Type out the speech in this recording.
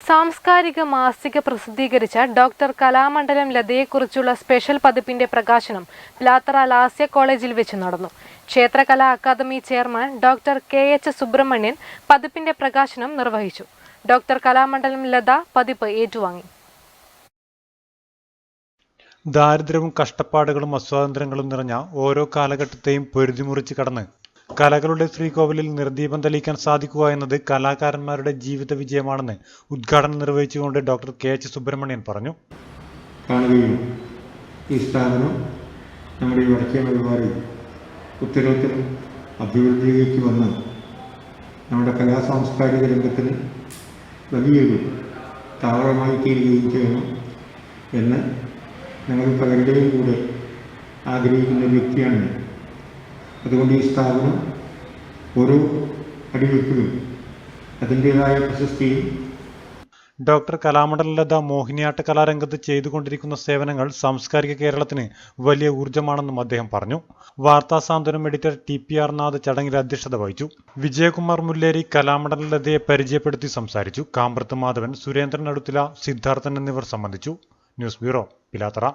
സാംസ്കാരിക മാസിക പ്രസിദ്ധീകരിച്ച ഡോക്ടർ കലാമണ്ഡലം ലതയെക്കുറിച്ചുള്ള സ്പെഷ്യൽ പതിപ്പിന്റെ പ്രകാശനം പിലാത്തറ ലാസ്യ കോളേജിൽ വെച്ച് നടന്നു. ക്ഷേത്രകലാ അക്കാദമി ചെയർമാൻ ഡോക്ടർ കെ.എച്ച്. സുബ്രഹ്മണ്യൻ പതിപ്പിന്റെ പ്രകാശനം നിർവഹിച്ചു. ഡോക്ടർ കലാമണ്ഡലം ലത പതിപ്പ് ഏറ്റുവാങ്ങി. ദാരിദ്ര്യവും കഷ്ടപ്പാടുകളും അസ്വാതന്ത്ര്യങ്ങളും നിറഞ്ഞ ഓരോ കാലഘട്ടത്തെയും പൊരുതിമുറിച്ച് കടന്ന് കലകളുടെ ശ്രീകോവിലിൽ നിർദീപം തെളിയിക്കാൻ സാധിക്കുക എന്നത് കലാകാരന്മാരുടെ ജീവിത വിജയമാണെന്ന് ഉദ്ഘാടനം നിർവഹിച്ചുകൊണ്ട് ഡോക്ടർ കെ.എച്ച്. സുബ്രഹ്മണ്യൻ പറഞ്ഞു. കാണുകയും ഈ സ്ഥാപനം നമ്മുടെ ഈ വടക്കേ മലബാറിൽ ഉത്തരോത്തരം അഭിവൃദ്ധിയിലേക്ക് വന്ന് നമ്മുടെ കലാ സാംസ്കാരിക രംഗത്തിന് വലിയൊരു താവളമായി തീരുകയും ചെയ്യണം എന്ന് ഞങ്ങൾ പലരുടെയും കൂടെ ആഗ്രഹിക്കുന്ന ഒരു വ്യക്തിയാണ്. അതുകൊണ്ട് ഈ സ്ഥാപനം ഓരോ അടിവെപ്പിലും അതിൻ്റെതായ പ്രശസ്തിയും. ഡോക്ടർ കലാമണ്ഡലം ലത മോഹിനിയാട്ട കലാരംഗത്ത് ചെയ്തുകൊണ്ടിരിക്കുന്ന സേവനങ്ങൾ സാംസ്കാരിക കേരളത്തിന് വലിയ ഊർജ്ജമാണെന്നും അദ്ദേഹം പറഞ്ഞു. വാർത്താ സാന്ത്വനം എഡിറ്റർ TPR നാഥ് ചടങ്ങിൽ അധ്യക്ഷത വഹിച്ചു. വിജയകുമാർ മുല്ലേരി കലാമണ്ഡലം ലതയെ പരിചയപ്പെടുത്തി സംസാരിച്ചു. കാമ്പ്രത്ത് മാധവൻ, സുരേന്ദ്രൻ അടുത്തില, സിദ്ധാർത്ഥൻ എന്നിവർ സംബന്ധിച്ചു. News bureau, Pilathara.